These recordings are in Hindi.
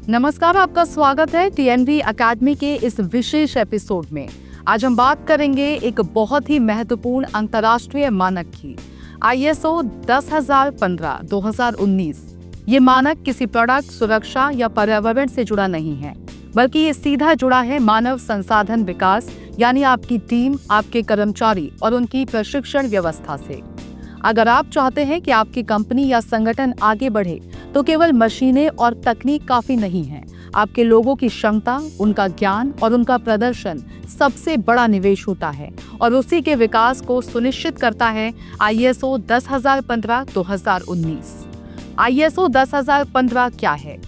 नमस्कार, आपका स्वागत है टीएनवी एकेडमी के इस विशेष एपिसोड में। आज हम बात करेंगे एक बहुत ही महत्वपूर्ण अंतर्राष्ट्रीय मानक की, ISO 10015/2019। ये मानक किसी प्रोडक्ट सुरक्षा या पर्यावरण से जुड़ा नहीं है, बल्कि ये सीधा जुड़ा है मानव संसाधन विकास, यानी आपकी टीम, आपके कर्मचारी और उनकी प्रशिक्षण व्यवस्था से। अगर आप चाहते हैं कि आपकी कंपनी या संगठन आगे बढ़े, तो केवल मशीनें और तकनीक काफी नहीं है। आपके लोगों की क्षमता, उनका ज्ञान और उनका प्रदर्शन सबसे बड़ा निवेश होता है और उसी के विकास को सुनिश्चित करता है ISO 10015/2019। ISO 10015 क्या है?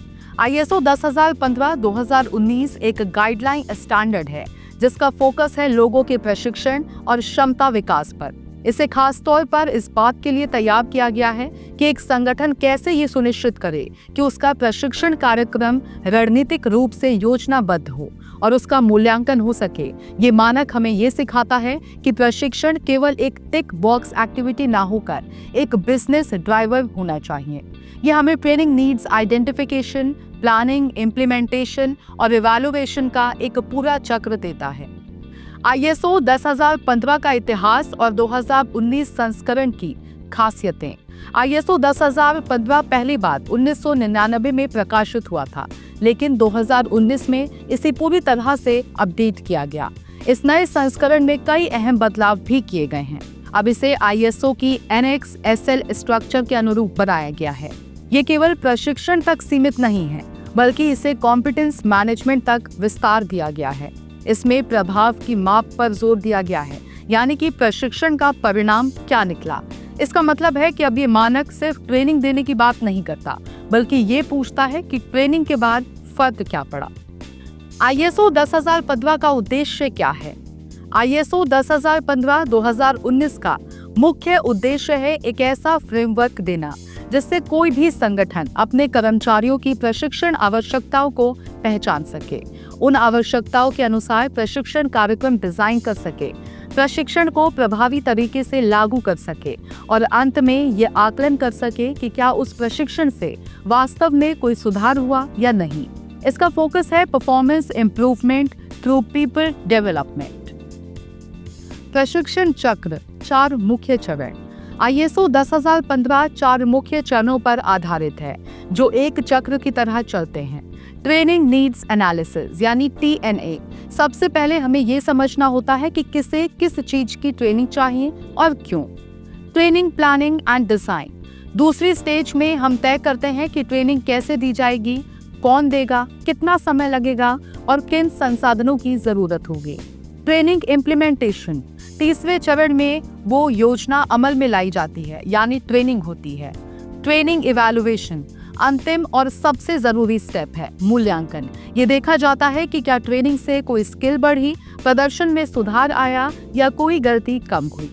ISO 10015/2019 एक गाइडलाइन स्टैंडर्ड है जिसका फोकस है लोगों के प्रशिक्षण और क्षमता विकास पर। इसे खास तौर पर इस बात के लिए तैयार किया गया है कि एक संगठन कैसे ये सुनिश्चित करे कि उसका प्रशिक्षण कार्यक्रम रणनीतिक रूप से योजनाबद्ध हो और उसका मूल्यांकन हो सके। ये मानक हमें ये सिखाता है कि प्रशिक्षण केवल एक टिक बॉक्स एक्टिविटी ना होकर एक बिजनेस ड्राइवर होना चाहिए। ये हमें training needs identification, planning, implementation और इवैल्यूएशन का एक पूरा चक्र देता है। ISO 10015 का इतिहास और 2019 संस्करण की खासियतें। ISO 10015 पहली बार 1999 में प्रकाशित हुआ था, लेकिन 2019 में इसे पूरी तरह से अपडेट किया गया। इस नए संस्करण में कई अहम बदलाव भी किए गए हैं। अब इसे ISO की NX SL स्ट्रक्चर के अनुरूप बनाया गया है। ये केवल प्रशिक्षण तक सीमित नहीं है, बल्कि इसे कॉम्पिटेंस मैनेजमेंट तक विस्तार दिया गया है। इसमें प्रभाव की माप पर जोर दिया गया है, यानी कि प्रशिक्षण का परिणाम क्या निकला। इसका मतलब है कि अब ये मानक सिर्फ ट्रेनिंग देने की बात नहीं करता, बल्कि ये पूछता है कि ट्रेनिंग के बाद फर्क क्या पड़ा। ISO 10015 का उद्देश्य क्या है? ISO 10015/2019 का मुख्य उद्देश्य है एक ऐसा फ्रेमवर्क देना जिससे कोई भी संगठन अपने कर्मचारियों की प्रशिक्षण आवश्यकताओं को पहचान सके, उन आवश्यकताओं के अनुसार प्रशिक्षण कार्यक्रम डिजाइन कर सके, प्रशिक्षण को प्रभावी तरीके से लागू कर सके और अंत में ये आकलन कर सके कि क्या उस प्रशिक्षण से वास्तव में कोई सुधार हुआ या नहीं। इसका फोकस है performance improvement through people development. प्रशिक्षण चक्र, 4 मुख्य चरण। ISO 10015 4 मुख्य चरणों पर आधारित है जो एक चक्र की तरह चलते हैं। ट्रेनिंग नीड्स एनालिसिस यानी TNA। सबसे पहले हमें ये समझना होता है कि किसे किस चीज की ट्रेनिंग चाहिए और क्यों। Training planning and design. दूसरी स्टेज में हम तय करते हैं कि ट्रेनिंग कैसे दी जाएगी, कौन देगा, कितना समय लगेगा और किन संसाधनों की जरूरत होगी। Training implementation. तीसरे चरण में वो योजना अमल में लाई जाती है, यानी ट्रेनिंग होती है। Training evaluation. अंतिम और सबसे जरूरी स्टेप है मूल्यांकन। ये देखा जाता है कि क्या ट्रेनिंग से कोई स्किल बढ़ी, प्रदर्शन में सुधार आया या कोई गलती कम हुई।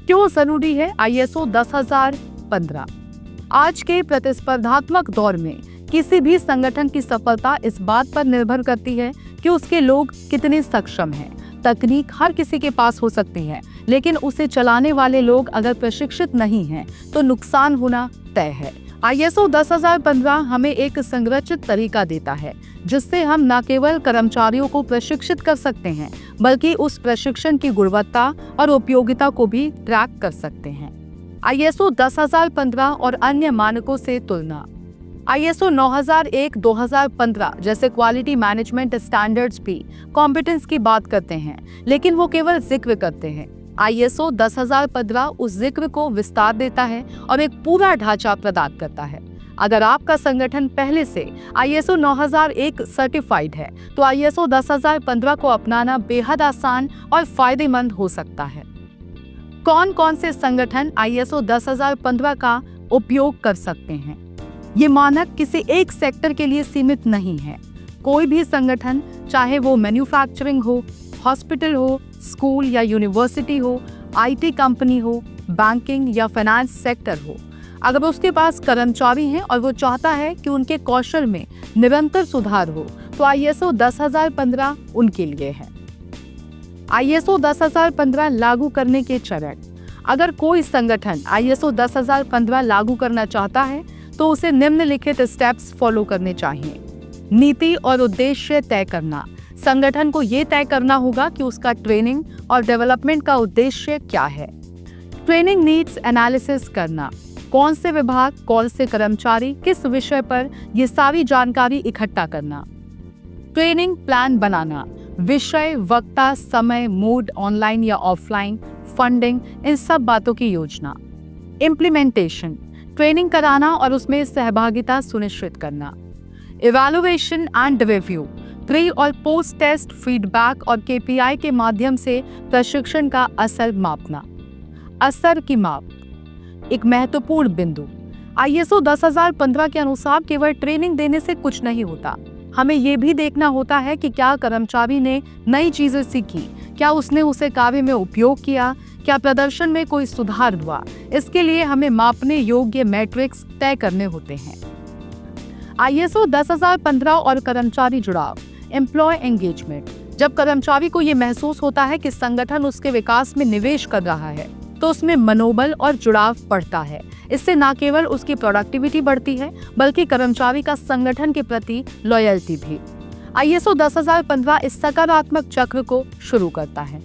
क्यों जरूरी है ISO 10015? आज के प्रतिस्पर्धात्मक दौर में किसी भी संगठन की सफलता इस बात पर निर्भर करती है कि उसके लोग कितने सक्षम हैं। तकनीक हर किसी के पास हो सकती है, लेकिन उसे चलाने वाले लोग अगर प्रशिक्षित नहीं हैं, तो नुकसान होना तय है। ISO 10015 हमें एक संरचित तरीका देता है जिससे हम न केवल कर्मचारियों को प्रशिक्षित कर सकते हैं, बल्कि उस प्रशिक्षण की गुणवत्ता और उपयोगिता को भी ट्रैक कर सकते हैं। ISO 10015 और अन्य मानकों से तुलना। ISO 9001/2015 जैसे क्वालिटी मैनेजमेंट स्टैंडर्ड्स भी कॉम्पिटेंस की बात करते हैं, लेकिन वो केवल जिक्र करते हैं। ISO 10015 उस जिक्र को विस्तार देता है और एक पूरा ढांचा प्रदान करता है। अगर आपका संगठन पहले से ISO 9001 सर्टिफाइड है, तो ISO 10015 को अपनाना बेहद आसान और फायदेमंद हो सकता है। कौन कौन से संगठन ISO 10015 का उपयोग कर सकते हैं? ये मानक किसी एक सेक्टर के लिए सीमित नहीं है। कोई भी संगठन, चाहे वो मैन्युफैक्चरिंग हो, हॉस्पिटल हो, स्कूल या यूनिवर्सिटी हो, IT कंपनी हो, बैंकिंग या फाइनेंस सेक्टर हो, अगर उसके पास कर्मचारी हैं और वो चाहता है कि उनके कौशल में निरंतर सुधार हो, तो ISO 10015 उनके लिए है। ISO 10015 लागू करने के चरण। अगर कोई संगठन ISO 10015 लागू करना चाहता है, तो उसे निम्नलिखित स्टेप्स फॉलो करने चाहिए। नीति और उद्देश्य तय करना। संगठन को ये तय करना होगा कि उसका ट्रेनिंग और डेवलपमेंट का उद्देश्य क्या है। ट्रेनिंग नीड्स एनालिसिस करना, कौन से विभाग, कौन से कर्मचारी, किस विषय पर, ये सारी जानकारी इकट्ठा करना। ट्रेनिंग प्लान बनाना, विषय, वक्ता, समय, मूड, ऑनलाइन या ऑफलाइन, फंडिंग, इन सब बातों की योजना। इम्प्लीमेंटेशन, ट्रेनिंग कराना और उसमें सहभागिता सुनिश्चित करना। इवैल्यूएशन एंड रिव्यू, प्री और पोस्ट टेस्ट फीडबैक और KPI के माध्यम से प्रशिक्षण का असर मापना। असर की माप, एक महत्वपूर्ण बिंदु। ISO 10015 के अनुसार केवल ट्रेनिंग देने से कुछ नहीं होता। हमें ये भी देखना होता है कि क्या कर्मचारी ने नई चीजें सीखी, क्या उसने उसे कार्य में उपयोग किया, क्या प्रदर्शन में कोई सुधार हुआ। इसके लिए हमें मापने योग्य मैट्रिक्स तय करने होते हैं। ISO 10015 और कर्मचारी जुड़ाव, एम्प्लॉय एंगेजमेंट, जब कर्मचारी को ये महसूस होता है कि संगठन उसके विकास में निवेश कर रहा है तो उसमें मनोबल और जुड़ाव बढ़ता है। इससे न केवल उसकी प्रोडक्टिविटी बढ़ती है बल्कि कर्मचारी का संगठन के प्रति लॉयल्टी भी। ISO 10015 इस सकारात्मक चक्र को शुरू करता है।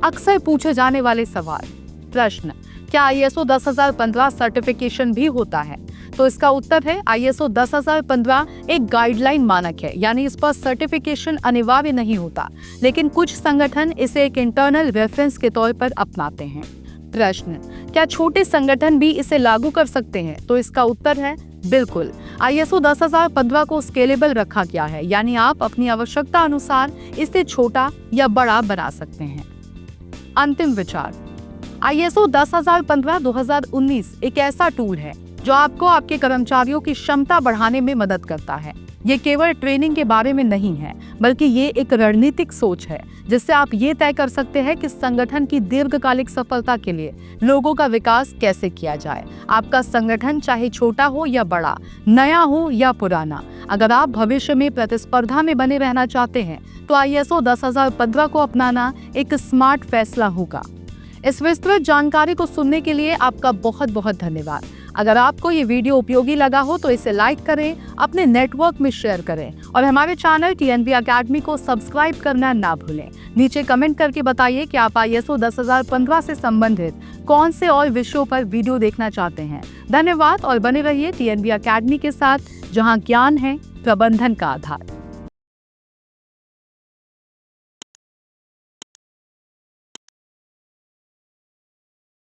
अक्सर पूछे जाने वाले सवाल। प्रश्न, क्या ISO 10015 सर्टिफिकेशन भी होता है? तो इसका उत्तर है ISO 10015 एक गाइडलाइन मानक है, यानी इस पर सर्टिफिकेशन अनिवार्य नहीं होता, लेकिन कुछ संगठन इसे एक इंटरनल रेफरेंस के तौर पर अपनाते हैं। प्रश्न, क्या छोटे संगठन भी इसे लागू कर सकते हैं? तो इसका उत्तर है बिल्कुल। ISO 10015 को स्केलेबल रखा गया है, यानी आप अपनी आवश्यकता अनुसार इसे छोटा या बड़ा बना सकते हैं। अंतिम विचार, ISO 10015 2019 एक ऐसा टूल है जो आपको आपके कर्मचारियों की क्षमता बढ़ाने में मदद करता है। ये केवल ट्रेनिंग के बारे में नहीं है, बल्कि ये एक रणनीतिक सोच है जिससे आप ये तय कर सकते हैं कि संगठन की दीर्घकालिक सफलता के लिए लोगों का विकास कैसे किया जाए। आपका संगठन चाहे छोटा हो या बड़ा, नया हो या पुराना, अगर आप भविष्य में प्रतिस्पर्धा में बने रहना चाहते हैं तो ISO 10015 को अपनाना एक स्मार्ट फैसला होगा। इस विस्तृत जानकारी को सुनने के लिए आपका बहुत बहुत धन्यवाद। अगर आपको ये वीडियो उपयोगी लगा हो तो इसे लाइक करें, अपने नेटवर्क में शेयर करें और हमारे चैनल TNB अकेडमी को सब्सक्राइब करना ना भूलें। नीचे कमेंट करके बताइए कि आप ISO 10015 से संबंधित कौन से और विषयों पर वीडियो देखना चाहते हैं। धन्यवाद और बने रहिए TNB अकेडमी के साथ, जहां ज्ञान है प्रबंधन का आधार।